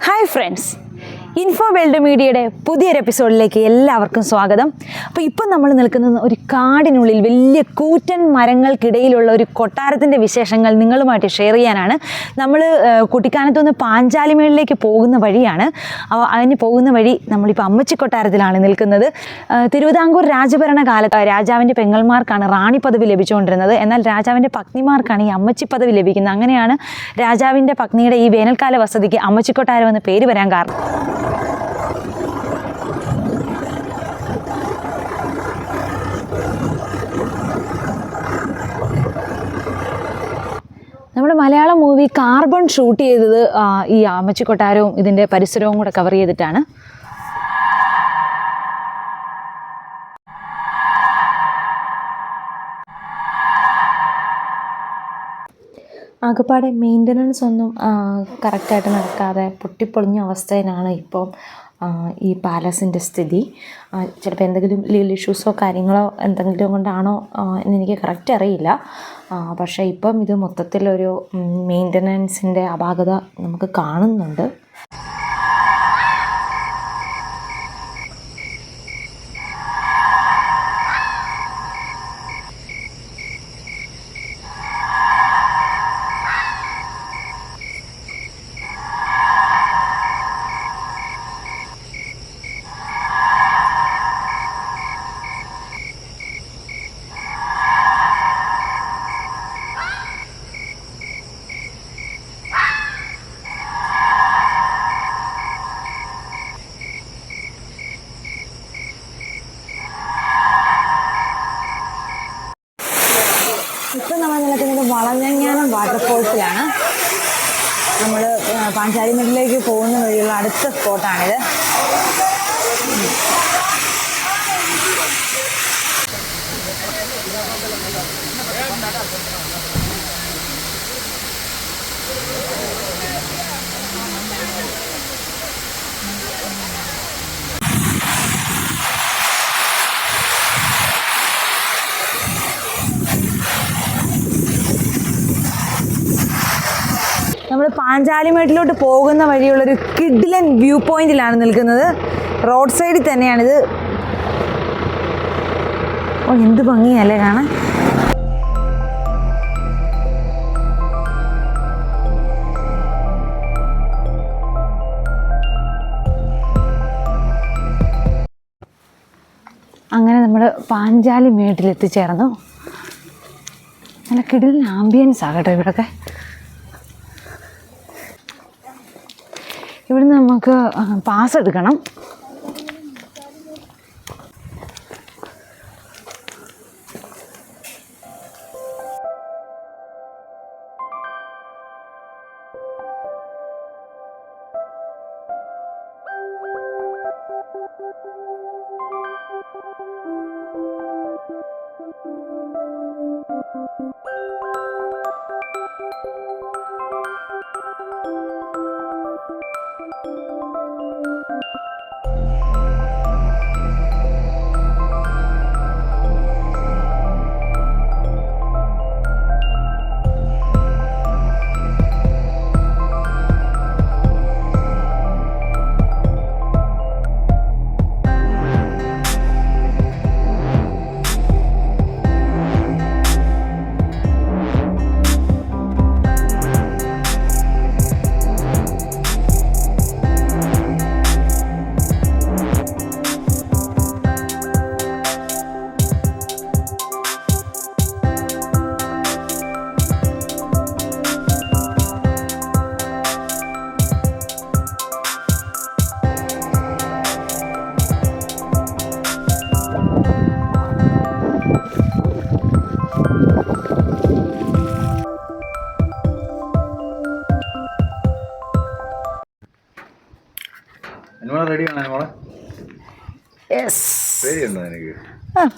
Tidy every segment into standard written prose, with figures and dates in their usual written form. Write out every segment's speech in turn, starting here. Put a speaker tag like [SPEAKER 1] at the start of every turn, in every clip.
[SPEAKER 1] Hi friends, info world മീഡിയയുടെ പുതിയൊരു എപ്പിസോഡിലേക്ക് എല്ലാവർക്കും സ്വാഗതം. അപ്പോൾ ഇപ്പം നമ്മൾ നിൽക്കുന്നത് ഒരു കാടിനുള്ളിൽ വലിയ കൂറ്റൻ മരങ്ങൾക്കിടയിലുള്ള ഒരു കൊട്ടാരത്തിൻ്റെ വിശേഷങ്ങൾ നിങ്ങളുമായിട്ട് ഷെയർ ചെയ്യാനാണ്. നമ്മൾ കുട്ടിക്കാനത്തുനിന്ന് പാഞ്ചാലിമേളിലേക്ക് പോകുന്ന വഴിയാണ്. അതിന് പോകുന്ന വഴി നമ്മളിപ്പോൾ അമ്മച്ചി കൊട്ടാരത്തിലാണ് നിൽക്കുന്നത്. തിരുവിതാംകൂർ രാജഭരണ കാലത്ത് രാജാവിൻ്റെ പെങ്ങന്മാർക്കാണ് റാണി പദവി ലഭിച്ചുകൊണ്ടിരുന്നത്. എന്നാൽ രാജാവിൻ്റെ പത്നിമാർക്കാണ് ഈ അമ്മച്ചി പദവി ലഭിക്കുന്നത്. അങ്ങനെയാണ് രാജാവിൻ്റെ പത്നിയുടെ ഈ വേനൽക്കാല വസതിക്ക് അമ്മച്ചി കൊട്ടാരം എന്ന പേര് വരാൻ കാരണം. നമ്മുടെ മലയാളം മൂവി കാർബൺ ഷൂട്ട് ചെയ്തത് ഈ അമ്മച്ചി കൊട്ടാരവും ഇതിൻ്റെ പരിസരവും കൂടെ കവർ ചെയ്തിട്ടാണ്. ആകപ്പാടെ മെയിൻ്റനൻസ് ഒന്നും കറക്റ്റായിട്ട് നടക്കാതെ പൊട്ടിപ്പൊളിഞ്ഞ അവസ്ഥയിലാണ് ഇപ്പം ഈ പാലസിൻ്റെ സ്ഥിതി. ചിലപ്പോൾ എന്തെങ്കിലും ലീഗൽ ഇഷ്യൂസോ കാര്യങ്ങളോ എന്തെങ്കിലും കൊണ്ടാണോ എന്നെനിക്ക് കറക്റ്റ് അറിയില്ല. പക്ഷേ ഇപ്പം ഇത് മൊത്തത്തിലൊരു മെയിൻ്റനൻസിൻ്റെ അപാകത നമുക്ക് കാണുന്നുണ്ട്. ഇപ്പം നമ്മൾ നിൽക്കുന്നത് വളഞ്ഞങ്ങാനം വാട്ടർഫോൾസിലാണ്. നമ്മൾ പാഞ്ചാലിമേട്ടിലേക്ക് പോകുന്ന വഴിയുള്ള അടുത്ത സ്പോട്ടാണിത്. നമ്മൾ പാഞ്ചാലിമേട്ടിലോട്ട് പോകുന്ന വഴിയുള്ളൊരു കിഡിലൻ വ്യൂ പോയിന്റിലാണ് നിൽക്കുന്നത്. റോഡ് സൈഡിൽ തന്നെയാണിത്. ഓ, എന്ത് ഭംഗിയല്ലേ കാണാൻ. അങ്ങനെ നമ്മൾ പാഞ്ചാലിമേട്ടിൽ എത്തിച്ചേർന്നു. നല്ല കിഡിലൻ ആംബിയൻസ് ആകട്ടെ ഇവിടെയൊക്കെ. ഇവിടുന്ന് നമുക്ക് പാസ് എടുക്കണം.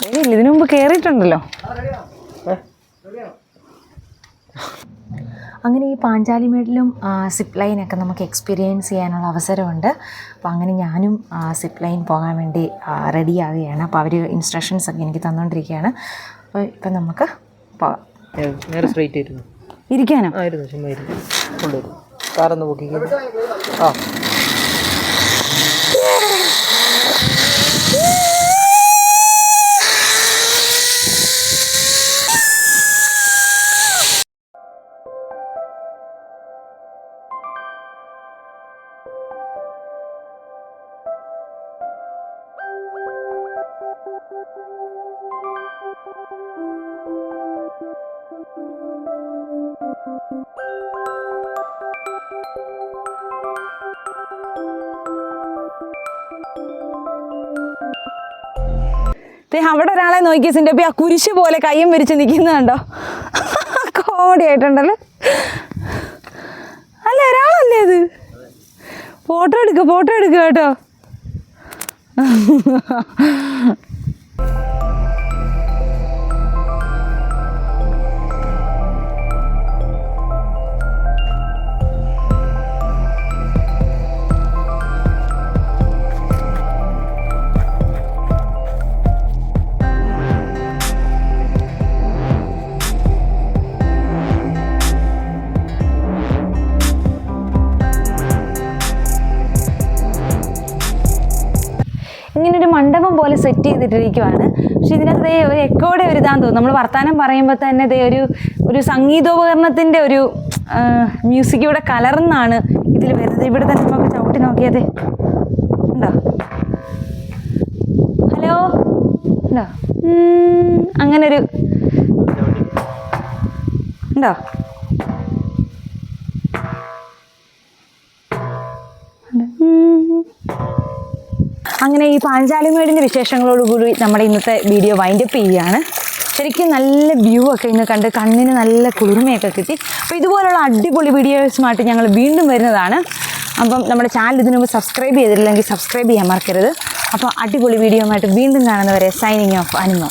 [SPEAKER 1] പേടിയില്ല, ഇതിനു മുമ്പ് കയറിയിട്ടുണ്ടല്ലോ. അങ്ങനെ ഈ പാഞ്ചാലിമേട്ടിലും സിപ്പ് ലൈനൊക്കെ നമുക്ക് എക്സ്പീരിയൻസ് ചെയ്യാനുള്ള അവസരമുണ്ട്. അപ്പോൾ അങ്ങനെ ഞാനും സിപ്പ് ലൈൻ പോകാൻ വേണ്ടി റെഡിയാവുകയാണ്. അപ്പോൾ അവർ ഇൻസ്ട്രക്ഷൻസൊക്കെ എനിക്ക് തന്നുകൊണ്ടിരിക്കുകയാണ്. അപ്പോൾ ഇപ്പം നമുക്ക് പോകാം.
[SPEAKER 2] നേരെ സ്ട്രൈറ്റ് ആയിരുന്നു
[SPEAKER 1] ഇരിക്കാനോ?
[SPEAKER 2] ആയിരുന്നു, ചുമ്മാ കൊണ്ടുവരും. കാറൊന്ന് ബുക്കിംഗ് ആ
[SPEAKER 1] അവിടെ ഒരാളെ നോക്കിയ സിൻ്റെപ്പി ആ കുരിശ് പോലെ കയ്യും വിരിച്ച് നിൽക്കുന്നുണ്ടോ? കോമഡി ആയിട്ടുണ്ടല്ലോ. അല്ല ഒരാളല്ലേ അത്? ഫോട്ടോ എടുക്കുക കേട്ടോ. ഇങ്ങനൊരു മണ്ഡപം പോലെ സെറ്റ് ചെയ്തിട്ടിരിക്കുവാണ്. പക്ഷെ ഇതിനകത്ത് ഒരു എക്കോടെ ഒരു ഇതാന്ന് തോന്നുന്നു. നമ്മൾ വർത്താനം പറയുമ്പോൾ തന്നെ ഒരു സംഗീതോപകരണത്തിൻ്റെ ഒരു മ്യൂസിക് ഇവിടെ കലർന്നാണ് ഇതിൽ വരുന്നത്. ഇവിടെ തന്നെ നമുക്ക് ചവിട്ടി നോക്കിയതേ ഉണ്ടോ? ഹലോ ഉണ്ടോ? അങ്ങനൊരു ഉണ്ടോ? അങ്ങനെ ഈ പാഞ്ചാലിമേടിൻ്റെ വിശേഷങ്ങളോടുകൂടി നമ്മുടെ ഇന്നത്തെ വീഡിയോ വൈൻഡപ്പ് ചെയ്യുകയാണ്. ശരിക്കും നല്ല വ്യൂ ഒക്കെ ഇന്ന് കണ്ട് കണ്ണിന് നല്ല കുളിർമയൊക്കെ കിട്ടി. അപ്പോൾ ഇതുപോലുള്ള അടിപൊളി വീഡിയോസുമായിട്ട് ഞങ്ങൾ വീണ്ടും വരുന്നതാണ്. അപ്പം നമ്മുടെ ചാനൽ ഇതിനു മുമ്പ് സബ്സ്ക്രൈബ് ചെയ്തിട്ടില്ലെങ്കിൽ സബ്സ്ക്രൈബ് ചെയ്യാൻ മറക്കരുത്. അപ്പോൾ അടിപൊളി വീഡിയോ ആയിട്ട് വീണ്ടും കാണുന്നവരെ സൈനിങ് ഓഫ് അനുമോ.